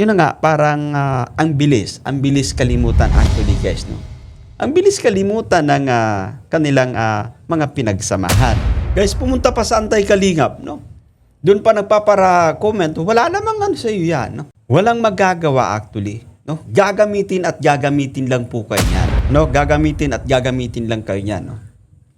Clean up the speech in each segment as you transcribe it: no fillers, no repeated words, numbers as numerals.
yun na nga, parang ang bilis kalimutan actually guys, no? Ang bilis kalimutan ng kanilang mga pinagsamahan. Guys, pumunta pa sa Antay Kalingap, no? Doon pa nagpapara-comment, wala namang ano sa iyo yan, no? Walang magagawa actually, no? Gagamitin at gagamitin lang po kayo yan, no? Gagamitin at gagamitin lang kayo yan, no?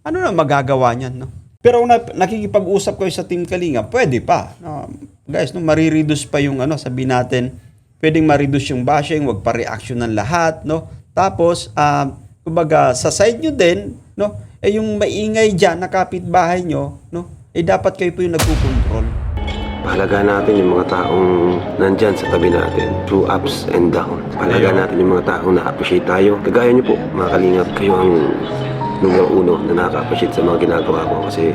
Ano na magagawa niyan, no? Pero kung nakikipag-usap kayo sa Team Kalingap, pwede pa, no? Guys, no, marireduce pa yung sabihin natin, pwedeng ma-reduce yung bashing, wag pa reaction ng lahat, no? Tapos, kumbaga, sa side nyo din, no? Yung maingay dyan na kapitbahay nyo, no? Dapat kayo po yung nagkukontrol. Pahalagaan natin yung mga taong nandyan sa tabi natin through ups and down. Pahalagaan natin yung mga taong na-appreciate tayo. Kagaya nyo po, mga Kalingap, kayo ang numero uno na nakaka-appreciate sa mga ginagawa ko kasi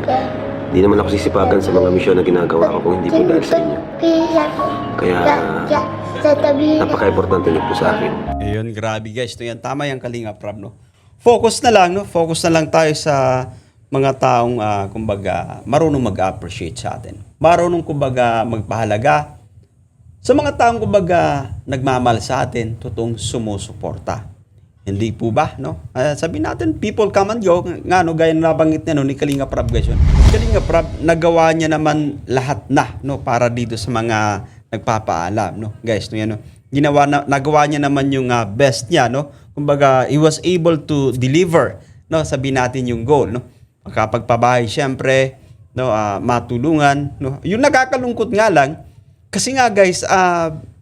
di naman ako sisipagan sa mga misyon na ginagawa ko kung hindi po dahil sa inyo. Kaya napaka-importante niyo po sa akin. Ayun, grabe guys. Ito yan, tama yung Kalingap Rob, no? Focus na lang, no? Focus na lang tayo sa mga taong, kumbaga, marunong mag-appreciate sa atin. Marunong, kumbaga, magpahalaga. Sa mga taong, kumbaga, nagmamahal sa atin, totoong sumusuporta. Hindi po ba, no? Sabihin natin, people come and go. Nga, no? Gaya na nabanggit niya, no? Ni Kalingap Rob, guys. Yun. Kalingap Rob, nagawa niya naman lahat na, no? Para dito sa mga nagpapaalam, no? Guys, no? Yan, no? Nagawa niya naman yung best niya, no? Kumbaga, he was able to deliver, no? Sabihin natin yung goal, no? Pagpapagpabahay, syempre, no? Matulungan, no? Yung nakakalungkot nga lang, kasi nga guys,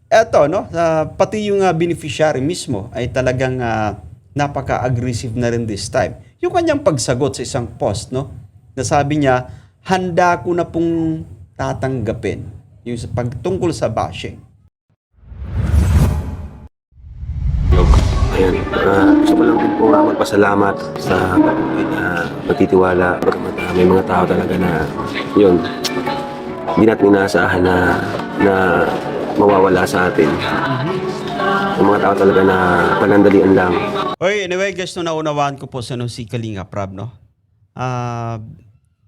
eto, no? Pati yung beneficiary mismo ay talagang napaka-aggressive na rin this time. Yung kanyang pagsagot sa isang post, no? Nasabi niya, handa ko na pong tatanggapin yung pagtungkol sa bashing. Ayan, gusto ko lang din po magpasalamat sa patuloy na pagtitiwala. May mga tao talaga na yun, hindi natin inaasahan na mawawala sa atin. Yung mga tao talaga na panandalian lang. Oy, anyway guys, no, naunawaan ko po sa si Kalingap Rob, no?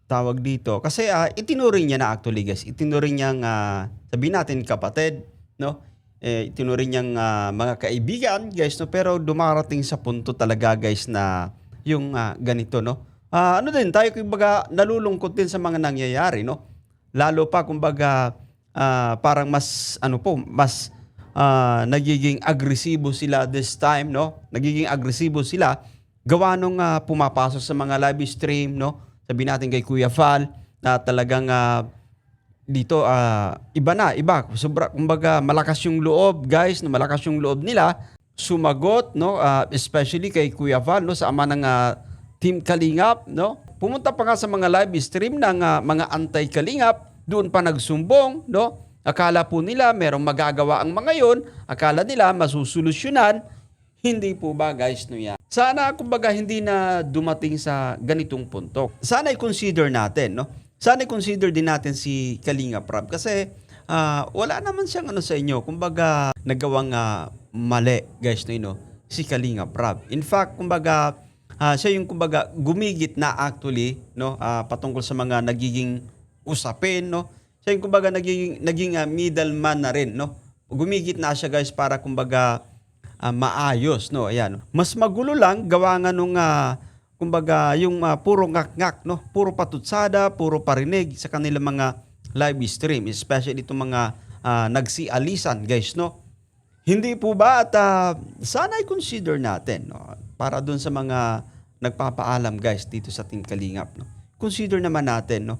Tawag dito. Kasi itinuring niya na actually guys. Itinuring niyang, sabihin natin kapatid, no? Itinuring niyang mga kaibigan guys, no? Pero dumarating sa punto talaga guys na yung ganito, no? Ano din, tayo kumbaga nalulungkot din sa mga nangyayari, no? Lalo pa kumbaga parang mas nagiging agresibo sila this time, no? Nagiging agresibo sila gawa nung pumapasok sa mga live stream, no? Sabihin natin kay Kuya Val na talagang dito iba. Sobra, kumbaga malakas yung loob, guys, no? Malakas yung loob nila sumagot, no? Especially kay Kuya Val, no? Sa ama ng Team Kalingap, no? Pumunta pa nga sa mga live stream ng mga anti-Kalingap, doon pa nagsumbong, no? Akala po nila merong magagawa ang mga yon, akala nila masusolusyonan. Hindi po ba guys, no yan? Sana kumbaga hindi na dumating sa ganitong punto. Sana i-consider natin, no? Sana i-consider din natin si Kalingap Rob kasi wala naman siyang sa inyo. Kumbaga nagawang mali guys, no? Si Kalingap Rob. In fact, kumbaga siya yung kumbaga gumigit na actually, no? Patungkol sa mga nagiging usapin, no? Siya yung kumbaga naging middleman na rin, no? Gumigit na siya guys para kumbaga maayos, no? Ayan. Mas magulo lang gawa nga nung kumbaga yung puro ngak-ngak, no? Puro patutsada, puro parinig sa kanilang mga live stream, especially itong mga nagsialisan, guys, no? Hindi po ba at sana i-consider natin, no? Para dun sa mga nagpapaalam, guys, dito sa Team Kalingap, no? Consider naman natin, no?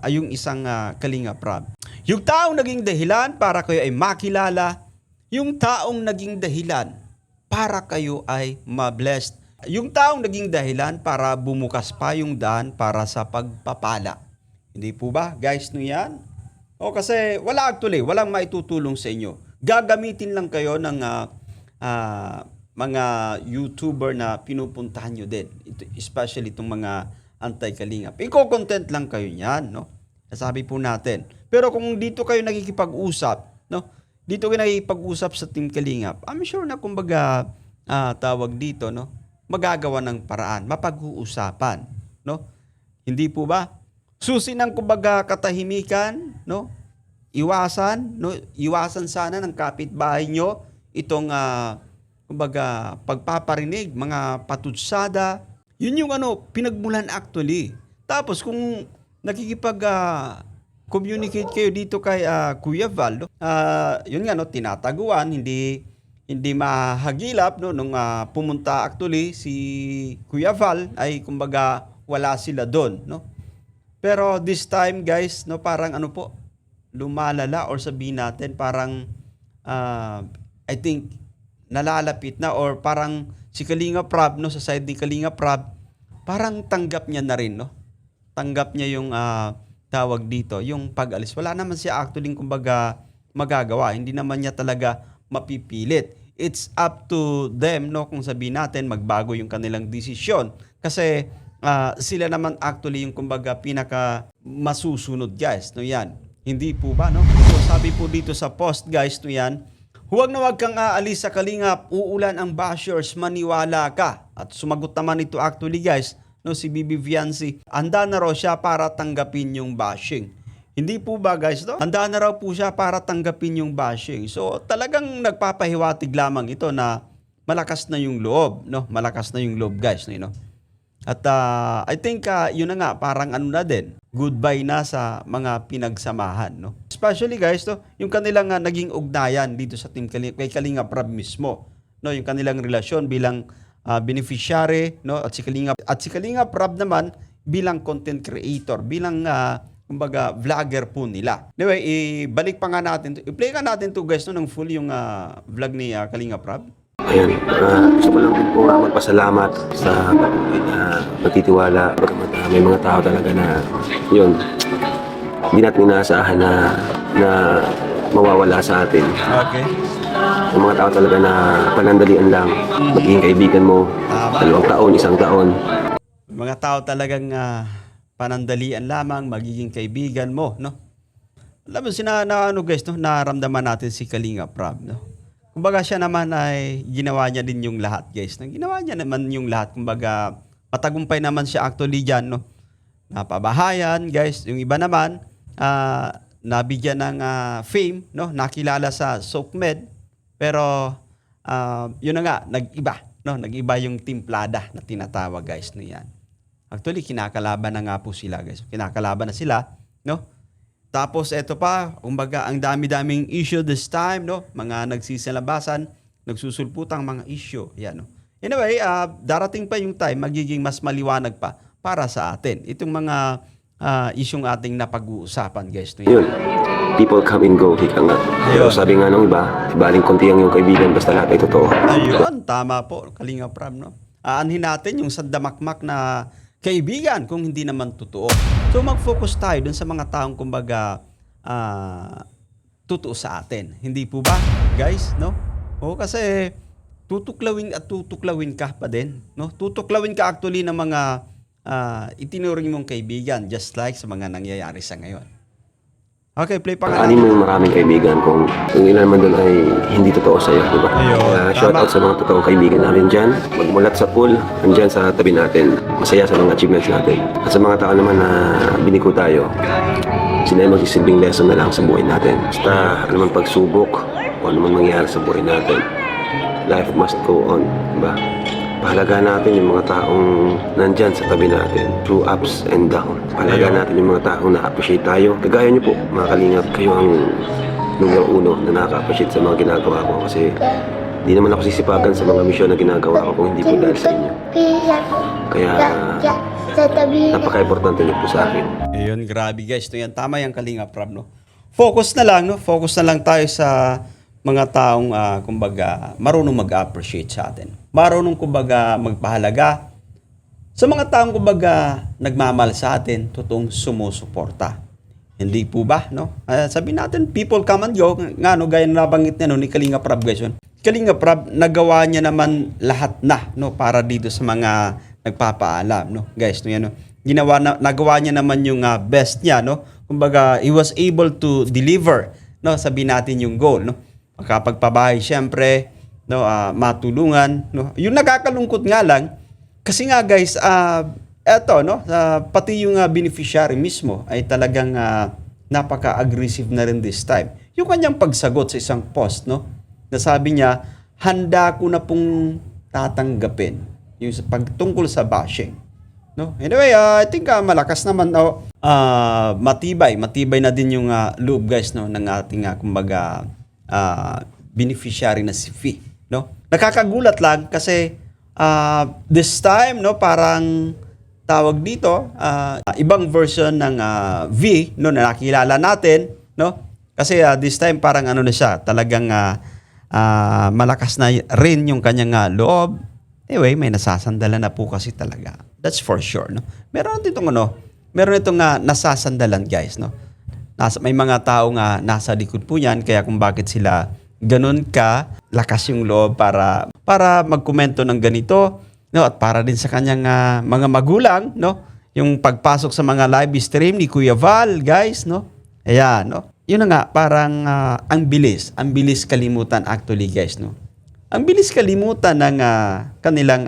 Yung isang Kalingap Rob. Yung taong naging dahilan para kayo ay makilala, yung taong naging dahilan para kayo ay ma-blessed, yung taong naging dahilan para bumukas pa yung daan para sa pagpapala. Hindi po ba, guys, no yan? O kasi walang maitutulong sa inyo. Gagamitin lang kayo ng mga YouTuber na pinupuntahan nyo din. Especially itong mga anti-Kalingap. Iko-content lang kayo niyan, no? Sabi po natin. Pero kung dito kayo nakikipag-usap, no? Dito kayo nakikipag-usap sa Team Kalingap, I'm sure na kumbaga tawag dito, no? Magagawa ng paraan, mapag-uusapan, no? Hindi po ba? Susi ng kumbaga katahimikan, no? iwasan sana ng kapitbahay nyo itong kumbaga pagpaparinig, mga patutsada. Yun yung pinagmulan actually. Tapos kung nakikipag communicate kayo dito kay Kuya Val, yun nga tinataguan, hindi mahagilap nung pumunta actually si Kuya Val ay kumbaga wala sila doon, no? Pero this time guys, parang lumalala, or sabihin natin parang I think nalalapit na, or parang si Kalinga Prab sa side ni Kalinga Prab, parang tanggap niya na rin, no? Tanggap niya yung tawag dito, yung pag-alis. Wala naman siya actually kumbaga magagawa. Hindi naman niya talaga mapipilit. It's up to them, no, kung sabihin natin magbago yung kanilang desisyon. Kasi sila naman actually yung kumbaga pinaka masusunod guys, no, yan. Hindi po ba, no? So sabi po dito sa post guys, no, yan, huwag na huwag kang aalis sa Kalingap, uulan ang bashers, maniwala ka. At sumagot naman ito actually guys, no, si Bibi Viancy, handa na raw siya para tanggapin yung bashing. Hindi po ba guys, no? Handa na raw po siya para tanggapin yung bashing. So talagang nagpapahiwatig lamang ito na malakas na yung loob, no? Malakas na yung loob guys, no? At I think yun na nga, parang na din, goodbye na sa mga pinagsamahan, no? Especially guys, no, yung kanilang naging ugnayan dito sa team kay Kalinga Prab mismo, no? Yung kanilang relasyon bilang beneficiary, no, at si Kalinga Prab naman bilang content creator, bilang kumbaga vlogger po nila. Anyway, ibalik pa nga natin, i-play ka natin to guys, no, ng full yung vlog ni Kalinga Prab. Ayan, gusto ko lang din po magpasalamat sa patuloy na pagtitiwala. Bagamat may mga tao talaga na yun, hindi natin inaasahan na mawawala sa atin. Okay. Yung mga tao talaga na panandalian lang, magiging kaibigan mo, 2 taon, 1 taon. Mga tao talagang panandalian lamang, magiging kaibigan mo, no? Alam mo, guys, no, naramdaman natin si Kalinga Prab, no? Kumbaga siya naman ay ginawa niya din yung lahat, guys. Ginawa niya naman yung lahat. Kumbaga matagumpay naman siya actually dyan, no? Napabahayan, guys. Yung iba naman, nabigyan ng fame, no? Nakilala sa SOCMED. Pero yun na nga, nag-iba, no? Nag-iba yung timplada na tinatawag, guys, no, yan. Actually, kinakalaban na nga po sila, guys. Kinakalaban na sila, no? Tapos eto pa, kumbaga ang dami-daming issue this time, no? Mga nagsisilabasan, nagsusulputang mga issue, yan, no? Anyway, darating pa yung time, magiging mas maliwanag pa para sa atin. Itong mga isyong ating napag-uusapan, guys, no? Yun, people come and go, hika nga. Pero sabi nga nung iba, baling konti ang iyong kaibigan, basta lahat ay totoo. Ayun, tama po, Kalinga Prab, no? Aanhin natin yung sandamakmak na kaibigan kung hindi naman totoo. So mag-focus tayo dun sa mga taong kumbaga totoo sa atin. Hindi po ba, guys, no? O kasi tutuklawin at tutuklawin ka pa din, no? Tutuklawin ka actually ng mga itinuring mong kaibigan, just like sa mga nangyayari sa ngayon. Okay, play pa nga. Ani mo yung maraming kaibigan kung ilan man doon ay hindi totoo sa'yo, di ba? Ayun, Shout out sa mga totoong kaibigan namin dyan. Magmulat sa pool, andyan sa tabi natin. Masaya sa mga achievements natin. At sa mga tao naman na biniko tayo, sila ay magsisilbing lesson na lang sa buhay natin. Basta anumang pagsubok o anumang mangyayari sa buhay natin, life must go on, di ba? Pahalagaan natin yung mga taong nandyan sa tabi natin through ups and down. Pahalagaan natin yung mga taong na-appreciate tayo. Kagaya niyo po, mga kalingap, kayo ang numero 1 na nakaka-appreciate sa mga ginagawa ko. Kasi di naman ako sisipagan sa mga misyon na ginagawa ko kung hindi po dahil sa inyo. Kaya napaka-importante niyo po sa akin. Ayun, grabe guys. Ito yan, tama yung Kalinga Prab, no? Focus na lang, no? Focus na lang tayo sa mga taong kumbaga marunong mag-appreciate sa atin. Marunong kumbaga magpahalaga sa mga taong kumbaga nagmamahal sa atin, totoong sumusuporta. Hindi po ba, no? Sabi natin, people come and go. Nga, no, gaya na nabanggit niya, no, ni Kalinga Prab, guys. Kalinga Prab, nagawa niya naman lahat na, no, para dito sa mga nagpapaalam, no, guys, no, yan, no. Nagawa niya naman yung best niya, no. Kumbaga, he was able to deliver, no, sabi natin yung goal, no. Makapagpabahay, syempre, no, matulungan, no. Yung nakakalungkot nga lang, kasi nga guys, eto, no, pati yung beneficiary mismo ay talagang napaka-aggressive na rin this time. Yung kanyang pagsagot sa isang post, no? Na sabi niya, handa ko na pong tatanggapin yung pagtungkol sa bashing. No? Anyway, I think malakas naman, matibay na din yung loob, guys, no, ng ating kumbaga beneficiary na si Fee, no? Nakakagulat lang kasi this time, no, parang tawag dito, ibang version ng V, no, na nakilala natin, no? Kasi this time parang ano na siya, talagang malakas na rin yung kanyang loob. Anyway, may nasasandalan na po kasi talaga. That's for sure, no? Meron itong nasasandalan, guys, no? May mga tao nga nasa likod po yan, kaya kung bakit sila ganun ka lakas yung loob para magkomento ng ganito, no, at para din sa kanyang mga magulang, no, yung pagpasok sa mga live stream ni Kuya Val, guys, no. Ayan, no. Yun na nga, parang ang bilis kalimutan actually, guys, no. Ang bilis kalimutan ng kanilang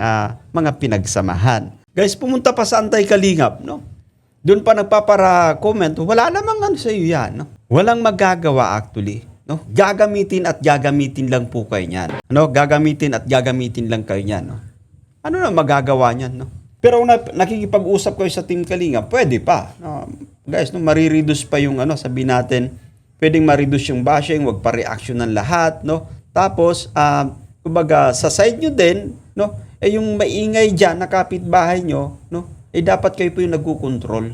mga pinagsamahan. Guys, pumunta pa sa Antay Kalingap, no. Doon pa nagpapara-comment, wala namang ano sa iyo yan, no. Walang magagawa actually. No? Gagamitin lang po kayo niyan. Ano? Gagamitin lang kayo niyan, no? Ano na magagawa niyan, no? Pero kung nakikipag-usap kayo sa Team Kalinga, pwede pa. No? Guys, no, marireduce pa yung sabihin natin, pwedeng ma-reduce yung bashing, wag pa reaction ng lahat, no? Tapos kumbaga sa side nyo din, no? Yung maingay diyan na kapitbahay nyo, no? Dapat kayo po yung nagko-control.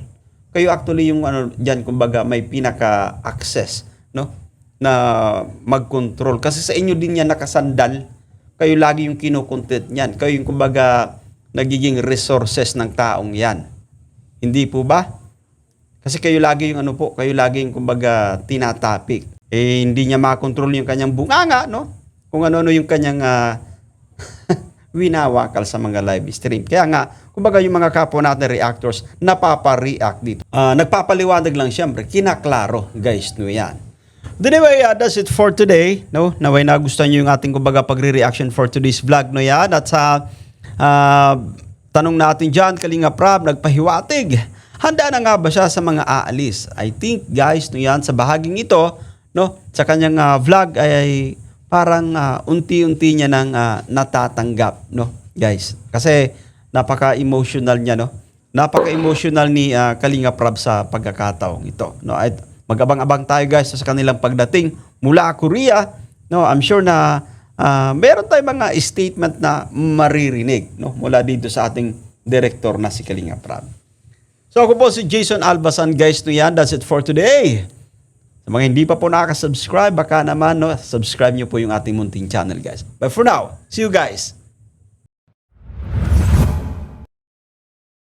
Kayo actually yung diyan, kumbaga may pinaka-access, no? Na mag-control. Kasi sa inyo din yan nakasandal. Kayo lagi yung kinokontent niyan. Kayo yung kumbaga nagiging resources ng taong yan. Hindi po ba? Kasi kayo lagi yung kayo lagi yung kumbaga tinatapik. Hindi niya makontrol yung kanyang bunganga, no? Kung ano-ano yung kanyang winawakal sa mga live stream. Kaya nga, kumbaga yung mga kapwa natin reactors, napapa-react dito. Nagpapaliwanag lang siyempre, kinaklaro, guys, no yan. Anyway, that's it for today, no? Naway nagustuhan niyo yung ating kumbaga pagre-reaction for today's vlog, no yan? At sa tanong natin dyan, Kalinga Prab, nagpahiwatig. Handa na nga ba siya sa mga aalis? I think, guys, no yan, sa bahaging ito, no? Sa kanyang vlog ay parang unti-unti niya nang natatanggap, no? Guys, kasi napaka-emotional niya, no? Napaka-emotional ni Kalinga Prab sa pagkakataong ito, no? At mag-abang-abang tayo, guys, sa kanilang pagdating mula Korea. No, I'm sure na meron tayong mga statement na maririnig, no, mula dito sa ating director na si Kalinga Prab. So ako po si Jason Albasan, guys, no yan. That's it for today. Sa mga hindi pa po nakaka-subscribe, baka naman, no, subscribe nyo po yung ating munting channel, guys. But for now, see you guys